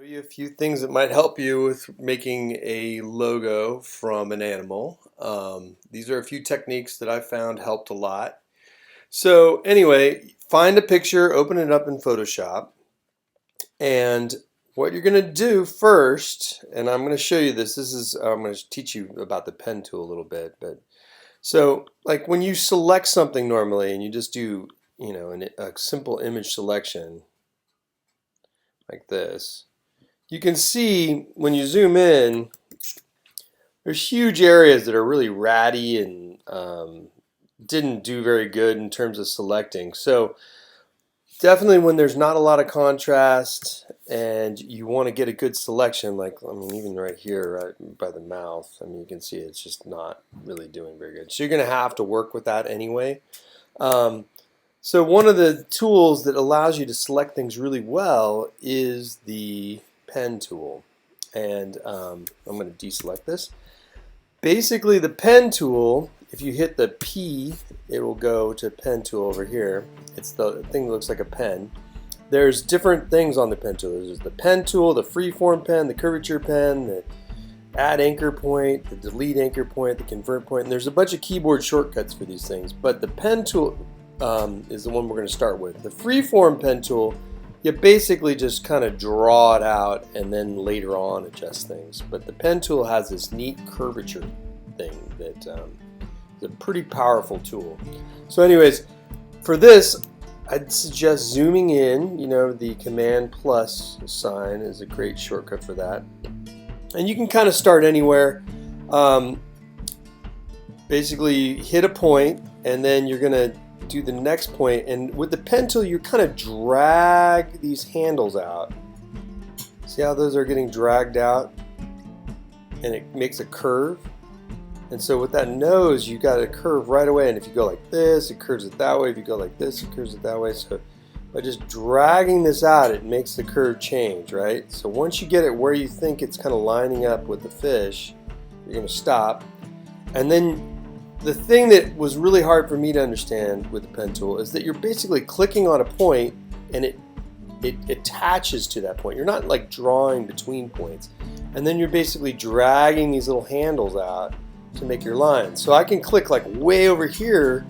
you a few things that might help you with making a logo from an animal. These are a few techniques that I found helped a lot. So anyway, find a picture, open it up in Photoshop, and what you're going to do first, and I'm going to show you this. I'm going to teach you about the pen tool a little bit. But so like when you select something normally, and you just do a simple image selection like this. You can see when you zoom in, there's huge areas that are really ratty and didn't do very good in terms of selecting. So definitely when there's not a lot of contrast and you want to get a good selection, like even right here, right by the mouth, you can see it's just not really doing very good. So you're going to have to work with that anyway. So one of the tools that allows you to select things really well is the pen tool. And I'm going to deselect this. Basically, the pen tool, if you hit the P, it will go to pen tool over here. It's the thing that looks like a pen. There's different things on the pen tool. There's the pen tool, the freeform pen, the curvature pen, the add anchor point, the delete anchor point, the convert point, and there's a bunch of keyboard shortcuts for these things. But the pen tool is the one we're going to start with. The freeform pen tool, you basically just kind of draw it out and then later on adjust things. But the pen tool has this neat curvature thing that is a pretty powerful tool. So anyways, for this, I'd suggest zooming in. The Command plus sign is a great shortcut for that. And you can kind of start anywhere. Basically, hit a point, and then you're going to do the next point, and with the pen tool you kind of drag these handles out. See how those are getting dragged out, and it makes a curve. And so with that nose, you got a curve right away, and if you go like this, it curves it that way. If you go like this, it curves it that way. So by just dragging this out, it makes the curve change, right? So once you get it where you think it's kind of lining up with the fish, you're going to stop. And then the thing that was really hard for me to understand with the pen tool is that you're basically clicking on a point and it attaches to that point. You're not like drawing between points. And then you're basically dragging these little handles out to make your line. So I can click like way over here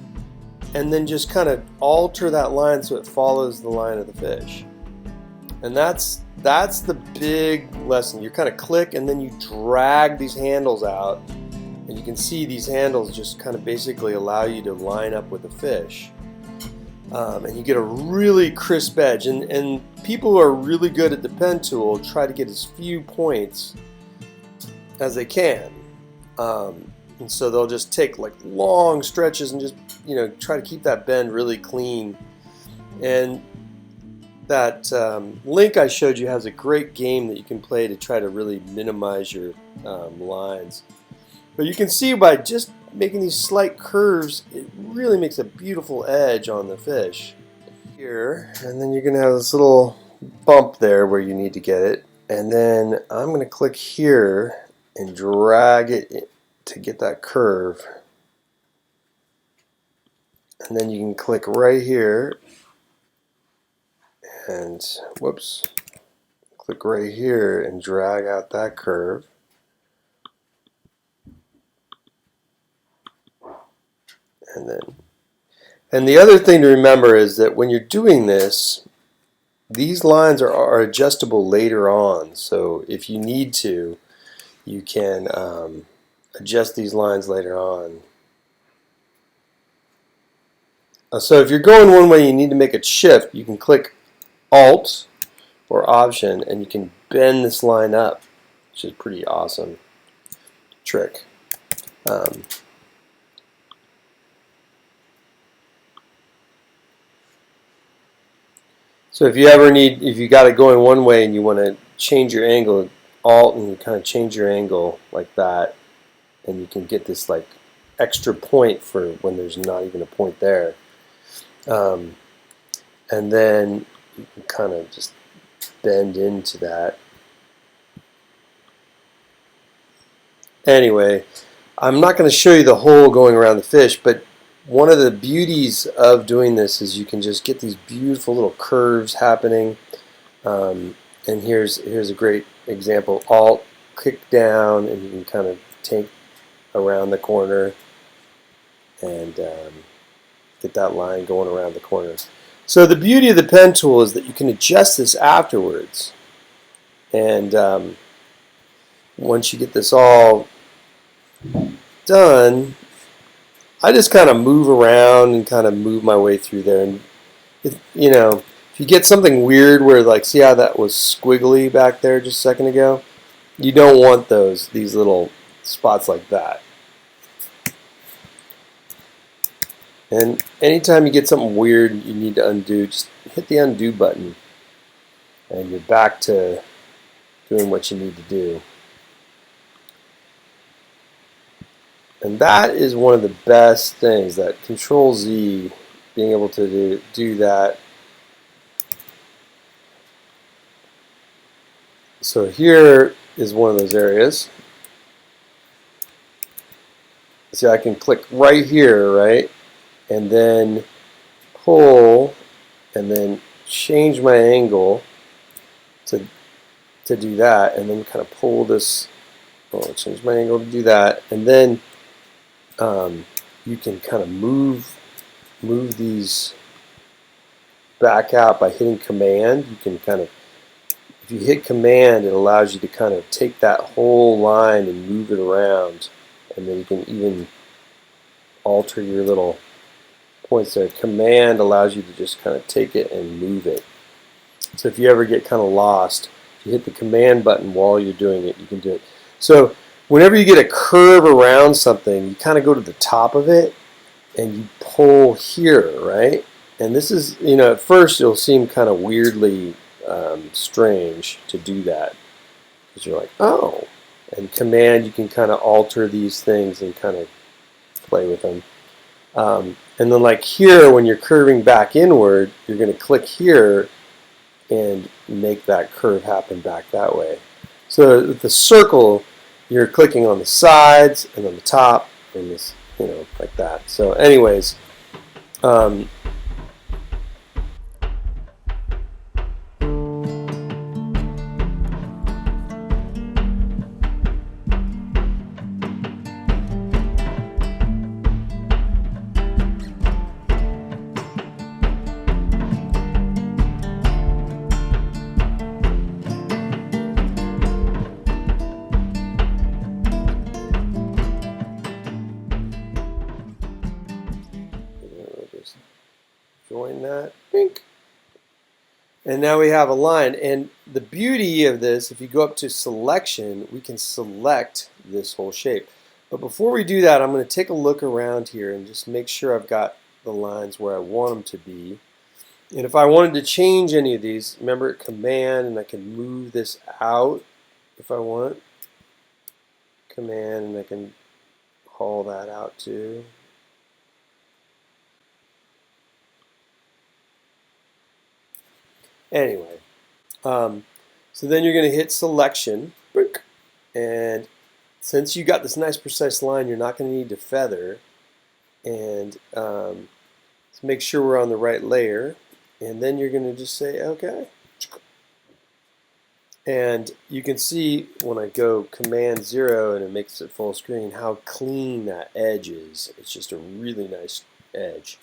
and then just kind of alter that line so it follows the line of the fish. And that's the big lesson. You kind of click and then you drag these handles out. And you can see these handles just kind of basically allow you to line up with the fish. And you get a really crisp edge. And people who are really good at the pen tool try to get as few points as they can. And so they'll just take like long stretches and just try to keep that bend really clean. And that link I showed you has a great game that you can play to try to really minimize your lines. But you can see by just making these slight curves, it really makes a beautiful edge on the fish. Here, and then you're going to have this little bump there where you need to get it. And then I'm going to click here and drag it to get that curve. And then you can click right here and, whoops, click right here and drag out that curve. And the other thing to remember is that when you're doing this, these lines are adjustable later on. So if you need to, you can adjust these lines later on. So if you're going one way, you need to make a shift. You can click Alt or Option, and you can bend this line up, which is a pretty awesome trick. So if you got it going one way and you want to change your angle, Alt, and you kind of change your angle like that, and you can get this like extra point for when there's not even a point there. And then you can kind of just bend into that. Anyway, I'm not going to show you the hole going around the fish, but one of the beauties of doing this is you can just get these beautiful little curves happening. And here's a great example. Alt, click down, and you can kind of take around the corner and get that line going around the corner. So the beauty of the pen tool is that you can adjust this afterwards. And once you get this all done, I just kind of move around and kind of move my way through there. And you know, if you get something weird where, like, see how that was squiggly back there just a second ago? You don't want these little spots like that. And anytime you get something weird you need to undo, just hit the undo button and you're back to doing what you need to do. And that is one of the best things, that Control Z, being able to do that. So here is one of those areas. See, I can click right here, right? And then pull and then change my angle to do that, and then kind of pull this, change my angle to do that, and then you can kind of move these back out by hitting Command. You can kind of, if you hit Command, it allows you to kind of take that whole line and move it around, and then you can even alter your little points there. Command allows you to just kind of take it and move it. So if you ever get kind of lost, if you hit the Command button while you're doing it, you can do it. So whenever you get a curve around something, you kind of go to the top of it and you pull here, right? And this is, at first it'll seem kind of weirdly strange to do that, because you're like, oh. And Command, you can kind of alter these things and kind of play with them. And then, like here, when you're curving back inward, you're going to click here and make that curve happen back that way. So with the circle, you're clicking on the sides and on the top, and this, like that. So anyways, just join that. Bink. And now we have a line. And the beauty of this, if you go up to selection, we can select this whole shape. But before we do that, I'm going to take a look around here and just make sure I've got the lines where I want them to be. And if I wanted to change any of these, remember Command, and I can move this out if I want. Command, and I can haul that out too. Anyway, so then you're going to hit selection, and since you got this nice precise line, you're not going to need to feather, and let's make sure we're on the right layer, and then you're going to just say OK. And you can see when I go Command 0 and it makes it full screen how clean that edge is. It's just a really nice edge.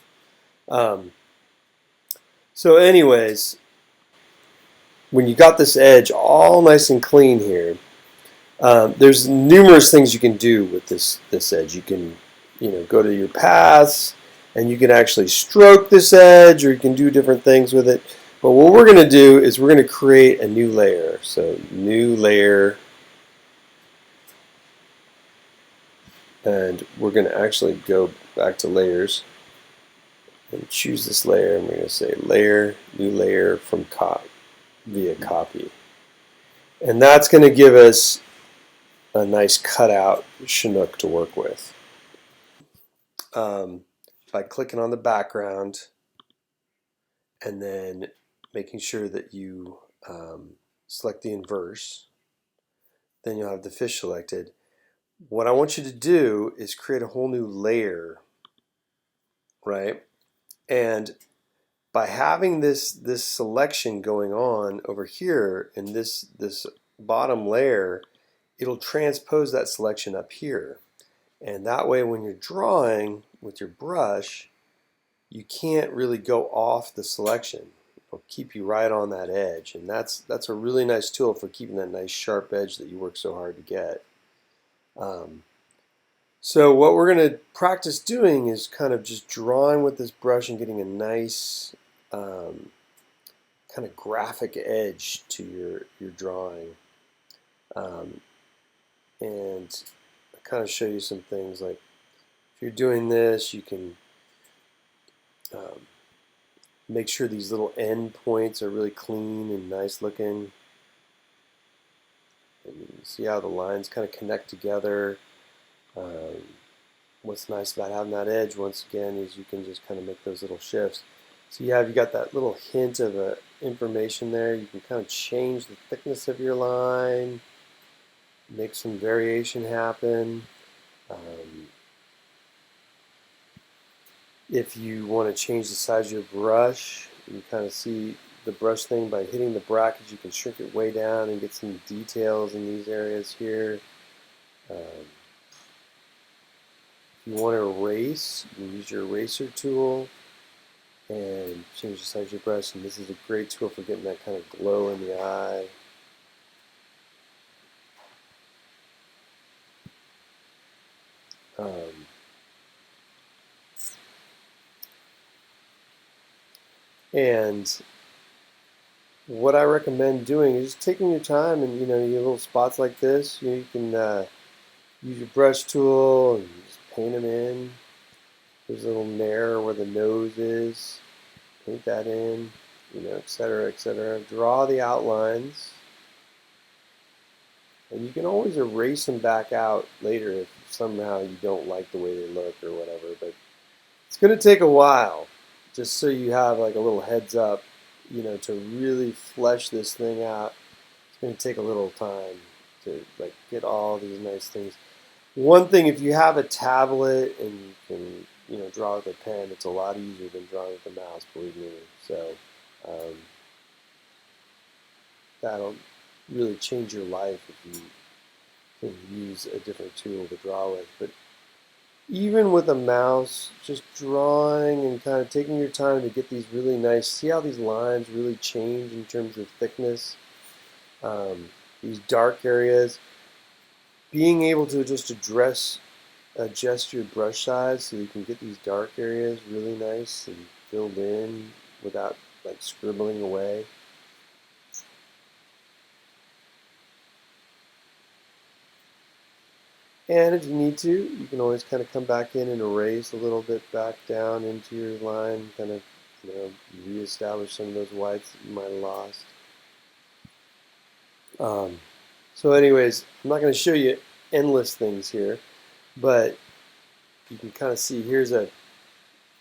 So anyways, when you got this edge all nice and clean here, there's numerous things you can do with this edge. You can go to your paths, and you can actually stroke this edge, or you can do different things with it. But what we're going to do is we're going to create a new layer. So new layer, and we're going to actually go back to layers and choose this layer, and we're going to say layer, new layer from via copy. And that's going to give us a nice cutout Chinook to work with. By clicking on the background and then making sure that you select the inverse, then you'll have the fish selected. What I want you to do is create a whole new layer, right? And by having this selection going on over here in this bottom layer, it'll transpose that selection up here. And that way when you're drawing with your brush, you can't really go off the selection. It'll keep you right on that edge. And that's a really nice tool for keeping that nice sharp edge that you work so hard to get. So what we're going to practice doing is kind of just drawing with this brush and getting a nice kind of graphic edge to your drawing. And I'll kind of show you some things, like if you're doing this, you can make sure these little end points are really clean and nice looking. And you can see how the lines kind of connect together. What's nice about having that edge, once again, is you can just kind of make those little shifts. So you got that little hint of information there. You can kind of change the thickness of your line, make some variation happen. If you want to change the size of your brush, you kind of see the brush thing by hitting the brackets. You can shrink it way down and get some details in these areas here. If you want to erase, you can use your eraser tool and change the size of your brush, and this is a great tool for getting that kind of glow in the eye. And what I recommend doing is just taking your time, and your little spots like this, you can use your brush tool and just paint them in. There's a little nair where the nose is, paint that in, etc., etc. Draw the outlines, and you can always erase them back out later if somehow you don't like the way they look or whatever, but it's going to take a while, just so you have like a little heads up, to really flesh this thing out. It's going to take a little time to get all these nice things. One thing, if you have a tablet and you can draw with a pen, it's a lot easier than drawing with a mouse, believe me. So that'll really change your life if you can use a different tool to draw with. But even with a mouse, just drawing and kind of taking your time to get these really nice, see how these lines really change in terms of thickness, these dark areas, being able to just adjust your brush size so you can get these dark areas really nice and filled in without scribbling away. And if you need to, you can always kind of come back in and erase a little bit back down into your line, kind of reestablish some of those whites that you might have lost. So anyways, I'm not going to show you endless things here, but you can kind of see here's a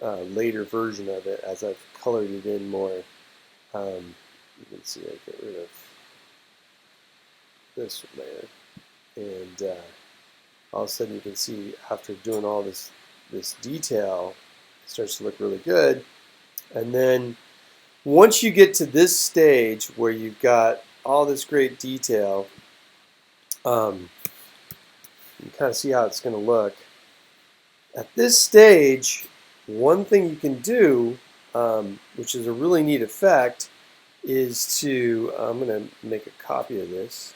later version of it as I've colored it in more. You can see I get rid of this layer, and all of a sudden you can see after doing all this detail, it starts to look really good. And then once you get to this stage where you've got all this great detail, you kind of see how it's going to look. At this stage, one thing you can do, which is a really neat effect, is to, I'm going to make a copy of this.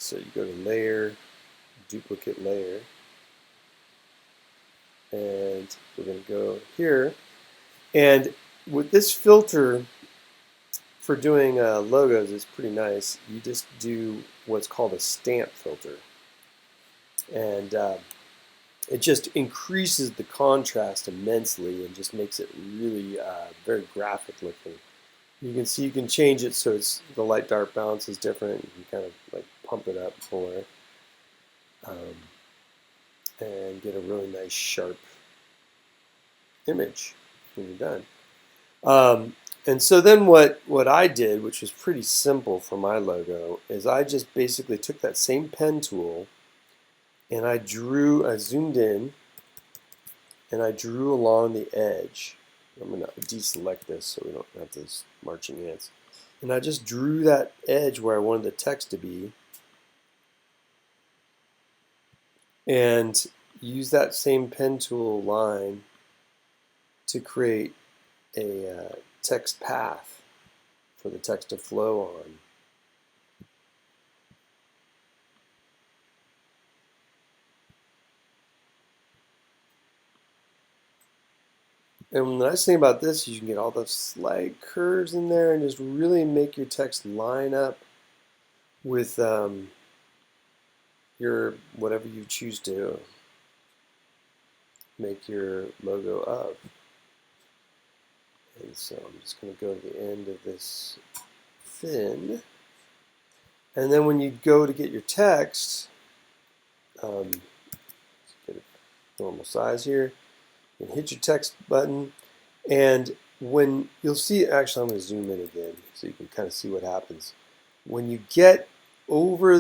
So you go to Layer, Duplicate Layer, and we're going to go here. And with this filter for doing logos, it's pretty nice. You just do what's called a stamp filter. And it just increases the contrast immensely and just makes it really very graphic looking. You can see you can change it so the light dark balance is different. You can kind of pump it up more and get a really nice sharp image when you're done. And so then what I did, which was pretty simple for my logo, is I just basically took that same pen tool and I zoomed in, and I drew along the edge. I'm going to deselect this so we don't have those marching ants. And I just drew that edge where I wanted the text to be, and use that same pen tool line to create a text path for the text to flow on. And the nice thing about this is you can get all those slight curves in there and just really make your text line up with your whatever you choose to make your logo of. And so I'm just going to go to the end of this fin. And then when you go to get your text, get a normal size here, and hit your text button, and when you'll see, actually I'm going to zoom in again so you can kind of see what happens. When you get over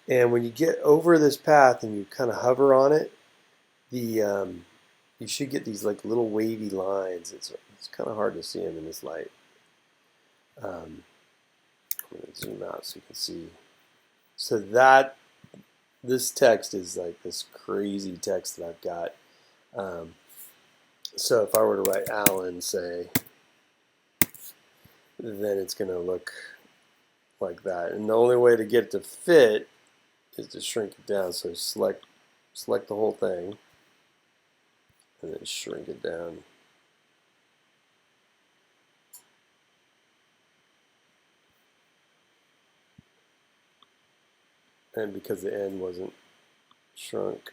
and when you get over this path and you kind of hover on it, you should get these like little wavy lines. It's kind of hard to see them in this light. I'm going to zoom out so you can see. So this text is like this crazy text that I've got. So if I were to write Alan, say, then it's going to look like that. And the only way to get it to fit is to shrink it down. So select the whole thing, and then shrink it down. And because the end wasn't shrunk.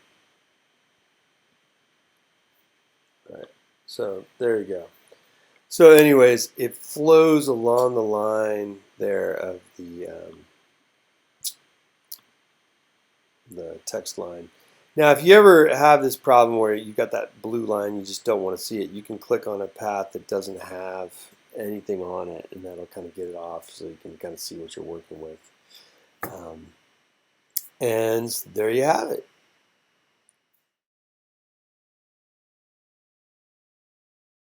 All right, so there you go. So anyways, it flows along the line there of the text line. Now, if you ever have this problem where you've got that blue line, you just don't want to see it, you can click on a path that doesn't have anything on it, and that'll kind of get it off so you can kind of see what you're working with. And there you have it.